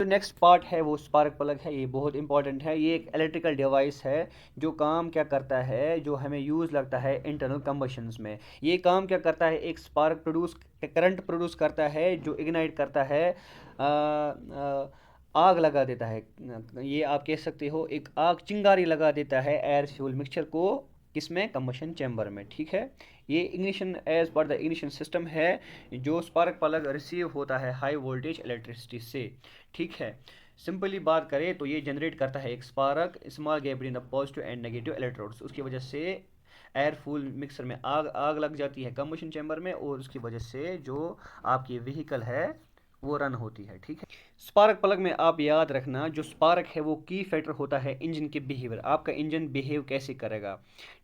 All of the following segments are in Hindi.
जो नेक्स्ट पार्ट है वो स्पार्क प्लग है। ये बहुत इंपॉर्टेंट है। ये एक इलेक्ट्रिकल डिवाइस है जो काम क्या करता है, जो हमें यूज़ लगता है इंटरनल कंबशंस में। ये काम क्या करता है, एक स्पार्क प्रोड्यूस करंट प्रोड्यूस करता है जो इग्नाइट करता है, आग लगा देता है। ये आप कह सकते हो एक आग चिंगारी लगा देता है एयर फ्यूल मिक्सचर को, किसमें, कंबशन चैम्बर में। ठीक है, ये ignition as per the ignition system है जो स्पार्क प्लग रिसीव होता है हाई वोल्टेज इलेक्ट्रिसिटी से। ठीक है, सिंपली बात करें तो ये जनरेट करता है एक spark, small gap between the positive and negative electrodes. उसकी वजह से एयर फूल मिक्सर में आग आग लग जाती है कंबशन चैम्बर में, और उसकी वजह से जो आपकी व्हीकल है वो रन होती है। ठीक है, स्पार्क प्लग में आप याद रखना, जो स्पार्क है वो की फैक्टर होता है इंजन के बिहेवियर, आपका इंजन बिहेव कैसे करेगा।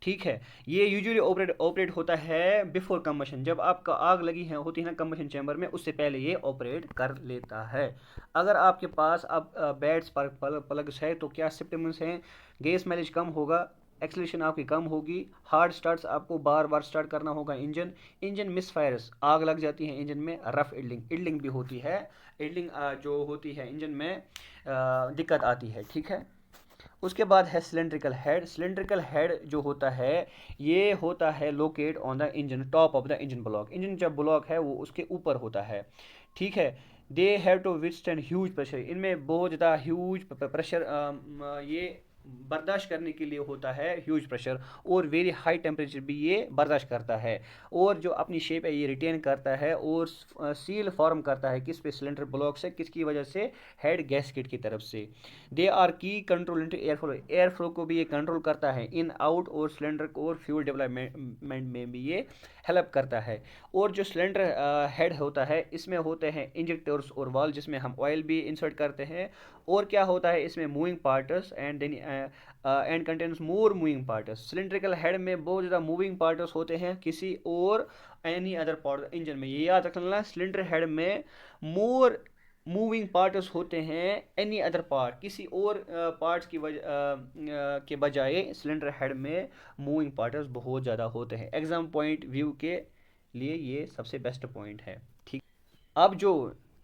ठीक है, ये यूजुअली ऑपरेट होता है बिफोर कंबशन, जब आपका आग लगी है होती है ना कंबशन चैम्बर में, उससे पहले ये ऑपरेट कर लेता है। अगर आपके पास अब बैड स्पार्क प्लग्स है तो क्या सिम्टम्स हैं, गैस माइलेज कम होगा, एक्सेलरेशन आपकी कम होगी, हार्ड स्टार्ट्स, आपको बार बार स्टार्ट करना होगा इंजन, इंजन मिसफायर्स, आग लग जाती है इंजन में, रफ इडलिंग इडलिंग भी होती है, इडलिंग जो होती है इंजन में दिक्कत आती है। ठीक है, उसके बाद है सिलेंड्रिकल हेड। सिलेंड्रिकल हेड जो होता है ये होता है locate on the engine, top of the engine block. Engine जब ब्लॉक है वो उसके ऊपर होता है। ठीक है, they have to withstand huge pressure, इनमें बहुत ज़्यादा ह्यूज प्रेशर ये बर्दाश्त करने के लिए होता है ह्यूज प्रेशर, और वेरी हाई टेम्परेचर भी ये बर्दाश्त करता है, और जो अपनी शेप है ये रिटेन करता है, और सील फॉर्म करता है किस पे, सिलेंडर ब्लॉक से, किसकी वजह से, हेड गैस्केट की तरफ से। दे आर की control into air flow, air flow को भी ये कंट्रोल करता है इन आउट, और सिलेंडर को और फ्यूल डेवलपमेंट में भी ये हेल्प करता है। और जो सिलेंडर हेड होता है इसमें होते हैं इंजेक्टर्स और वाल्व जिसमें हम ऑयल भी इंसर्ट करते हैं, और क्या होता है इसमें moving parts and then and contains more moving parts. Cylindrical head में बहुत ज़्यादा मूविंग पार्ट्स होते हैं किसी और एनी अदर पार्ट इंजन में, ये याद रखना, सिलेंडर हेड में मोर मूविंग पार्ट्स होते हैं एनी अदर पार्ट, किसी और पार्ट्स की वजह के बजाय सिलेंडर हेड में मूविंग पार्ट्स बहुत ज़्यादा होते हैं। एग्जाम पॉइंट व्यू के लिए ये सबसे बेस्ट पॉइंट है। ठीक, अब जो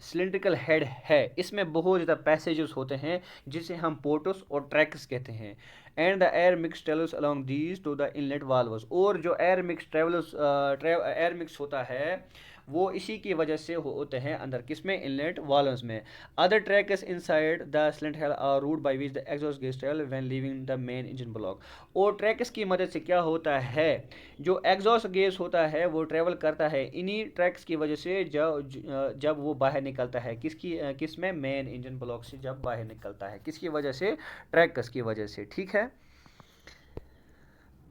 सिलेंड्रिकल हेड है इसमें बहुत ज़्यादा पैसेजेस होते हैं जिसे हम पोर्टस और ट्रैक्स कहते हैं, and the air mix travels along these two the inlet valves, और जो air mix travels air mix होता है वो इसी की वजह से होते हैं अंदर, किसमें, इनलेट वाल्व्स में। Other tracks inside the cylinder head are route by which the exhaust gas travel when leaving the main engine block, और ट्रैक्स की मदद से क्या होता है, जो एग्जॉस्ट गैस होता है वो ट्रेवल करता है इन्हीं ट्रैक्स की वजह से, जब वो बाहर निकलता है किस में, मेन इंजन ब्लॉक से जब बाहर निकलता है, किसकी वजह से, ट्रैक्स की वजह से। ठीक है,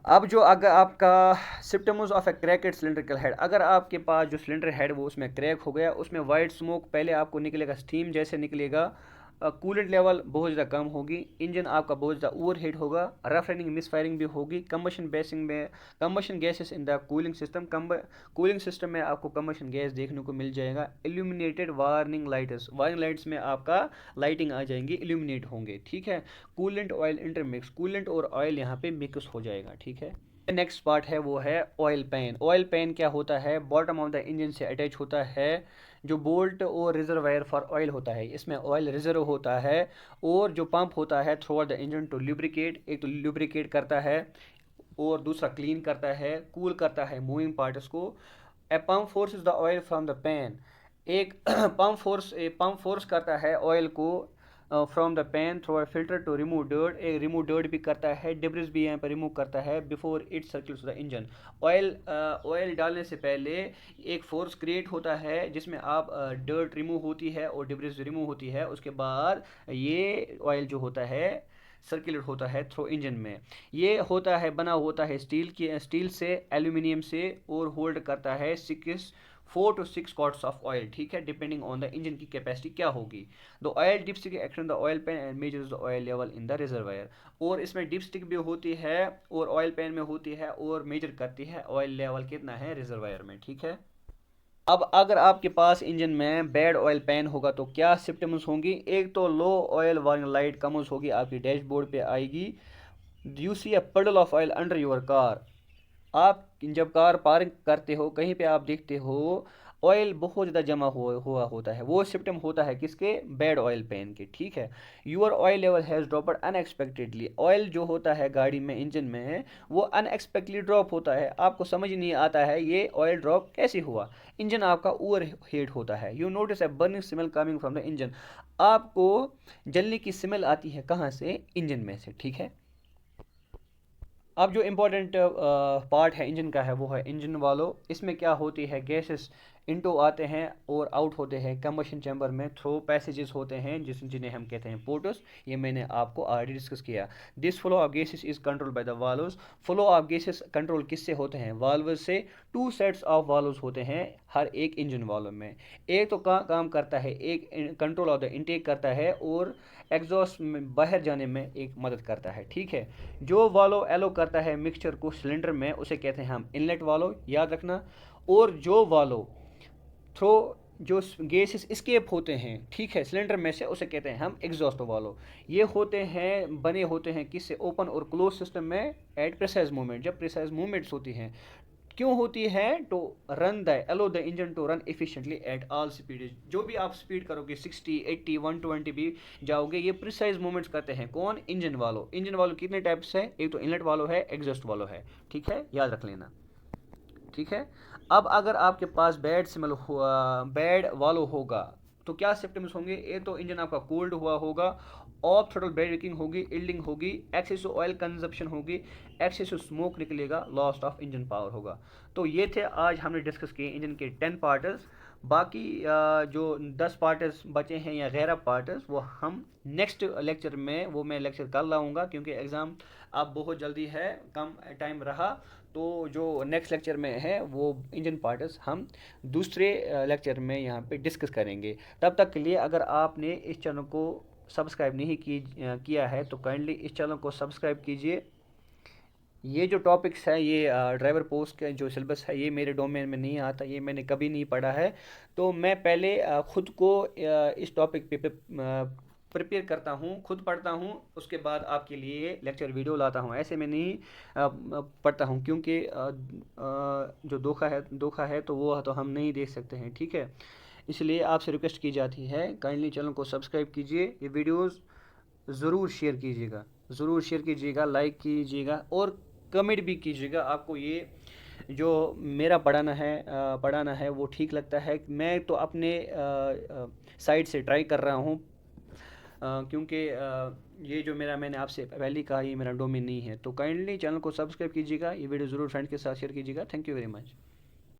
अब जो अगर आपका symptoms of A cracked cylindrical head, अगर आपके पास जो सिलेंडर हेड वो उसमें क्रैक हो गया, उसमें वाइट स्मोक पहले आपको निकलेगा, स्टीम जैसे निकलेगा, कूलेंट लेवल बहुत ज़्यादा कम होगी, इंजन आपका बहुत ज़्यादा ओवर हीट होगा, रफ रनिंग मिस फायरिंग भी होगी, कंबशन बेसिंग में combustion gases in the cooling system, cooling system में आपको कंबशन गैस देखने को मिल जाएगा। इल्यूमिनेटेड वार्निंग लाइट्स में आपका लाइटिंग आ जाएंगी, इल्यूमिनेट होंगे। ठीक है, कूलेंट ऑयल इंटरमिक्स, कूलेंट और ऑयल यहाँ पे मिक्स हो जाएगा। ठीक है, नेक्स्ट पार्ट है वो है ऑयल पैन। ऑयल पैन क्या होता है, बॉटम ऑफ द इंजन से अटैच होता है, जो बोल्ट और रिजर्वायर फॉर ऑयल होता है, इसमें ऑयल रिजर्व होता है, और जो पंप होता है throughout the engine to lubricate, एक तो लुब्रिकेट करता है और दूसरा क्लीन करता है, कूल करता है मूविंग पार्ट्स को। A pump forces the oil from the pan, एक पंप फोर्स करता है ऑयल को from the pan through a filter to remove dirt, एक रिमूव डर्ट भी करता है, डिब्रिस भी यहाँ पर रिमूव करता है before it circulates the engine. Oil डालने से पहले एक फोर्स क्रिएट होता है जिसमें आप डर्ट रिमूव होती है और डिब्रिस रिमूव होती है, उसके बाद ये ऑयल जो होता है सर्कुलेट होता है थ्रू इंजन में। ये होता है बना होता है स्टील से, एल्यूमिनियम से, और होल्ड करता है 4 to 6 क्वार्ट्स ऑफ ऑयल। ठीक है, डिपेंडिंग ऑन द इंजन की कैपेसिटी क्या होगी। The oil dipstick action the oil pan and measures the oil level in the reservoir, और इसमें डिपस्टिक भी होती है और ऑयल पैन में होती है और मेजर करती है ऑयल लेवल कितना है रिजर्वायर में। ठीक है, अब अगर आपके पास इंजन में बैड ऑयल पैन होगा तो क्या सिम्टम्स होंगी, एक तो low oil warning light comes होगी, आपकी डैशबोर्ड पे आएगी। You see a puddle of oil under your car, आप जब कार पार्क करते हो कहीं पे आप देखते हो ऑयल बहुत ज़्यादा जमा हुआ होता है, वो सिम्टम होता है किसके, बैड ऑयल पैन के, ठीक है। Your oil level has dropped unexpectedly, oil जो होता है गाड़ी में इंजन में है वो अनएक्सपेक्टेडली ड्रॉप होता है, आपको समझ नहीं आता है ये ऑयल ड्रॉप कैसे हुआ, इंजन आपका ओवर हीट होता है। You notice a burning smell coming from the engine, आपको जलने की स्मेल आती है कहाँ से, इंजन में से, ठीक है। अब जो इम्पोर्टेंट पार्ट है इंजन का है वो है इंजन वालों, इसमें क्या होती है, गैसेस इनटू आते हैं और आउट होते हैं कंबशन चैम्बर में थ्रो पैसेजेस होते हैं जिन्हें हम कहते हैं पोर्ट्स, ये मैंने आपको ऑलरेडी डिस्कस किया। This flow of gases is control by the valves, flow of gases control किससे होते हैं, वाल्व से। टू सेट्स ऑफ वाल्व्स होते हैं हर एक इंजन वाल्व में, एक तो काम करता है, एक कंट्रोल ऑफ द इनटेक करता है और एग्जॉस्ट में बाहर जाने में एक मदद करता है, ठीक है। जो वाल्व एलो करता है मिक्सचर को सिलेंडर में उसे कहते हैं हम इनलेट वाल्व, याद रखना। और जो वाल्व थ्रो जो गैसेस स्केप होते हैं, ठीक है, सिलेंडर में से, उसे कहते हैं हम एग्जॉस्ट वाल्व। ये होते हैं, बने होते हैं किससे, ओपन और क्लोज सिस्टम में एट प्रिसाइज मूवमेंट, जब प्रिसाइज मूवमेंट्स होती हैं, क्यों होती है, to run the allow the engine to run efficiently at all speed, जो भी आप स्पीड करोगे 60 80 120 भी जाओगे, ये प्रिसाइज मूवमेंट्स करते हैं कौन, इंजन वालों। इंजन वालों कितने टाइप्स है, एक तो इनलेट वालों है, एग्जॉस्ट वालों है, ठीक है, याद रख लेना, ठीक है। अब अगर आपके पास बैड स्मेल हुआ, बैड वालो होगा तो क्या सिम्टम्स होंगे, ये तो इंजन आपका कोल्ड हुआ होगा, ऑफ थ्रोटल ब्रेकिंग होगी, इल्डिंग होगी, एक्सेसिव ऑयल कंजप्शन होगी, एक्सेसिव स्मोक निकलेगा, लॉस ऑफ इंजन पावर होगा। तो ये थे आज हमने डिस्कस किए इंजन के 10 पार्ट्स। बाकी जो 10 पार्ट्स बचे हैं या गैर पार्ट्स वो हम नेक्स्ट लेक्चर में, वो मैं लेक्चर कर लाऊंगा क्योंकि एग्ज़ाम अब बहुत जल्दी है, कम टाइम रहा, तो जो नेक्स्ट लेक्चर में है वो इंजन पार्ट्स हम दूसरे लेक्चर में यहाँ पे डिस्कस करेंगे। तब तक के लिए अगर आपने इस चैनल को सब्सक्राइब नहीं किया है तो काइंडली इस चैनल को सब्सक्राइब कीजिए। ये जो टॉपिक्स है, ये ड्राइवर पोस्ट के जो सिलेबस है, ये मेरे डोमेन में नहीं आता, ये मैंने कभी नहीं पढ़ा है, तो मैं पहले खुद को इस टॉपिक पे प्रिपेयर करता हूँ, खुद पढ़ता हूँ, उसके बाद आपके लिए लेक्चर वीडियो लाता हूँ, ऐसे में नहीं पढ़ता हूँ क्योंकि जो धोखा है तो वो तो हम नहीं देख सकते हैं, ठीक है। इसलिए आपसे रिक्वेस्ट की जाती है काइंडली चैनल को सब्सक्राइब कीजिए, ये वीडियोज़ ज़रूर शेयर कीजिएगा, ज़रूर शेयर कीजिएगा, लाइक कीजिएगा और कमेंट भी कीजिएगा, आपको ये जो मेरा पढ़ाना है वो ठीक लगता है। मैं तो अपने साइड से ट्राई कर रहा हूँ क्योंकि ये जो मैंने आपसे पहले कहा ये मेरा डोमेन नहीं है, तो काइंडली चैनल को सब्सक्राइब कीजिएगा, ये वीडियो ज़रूर फ्रेंड्स के साथ शेयर कीजिएगा। Thank you very much.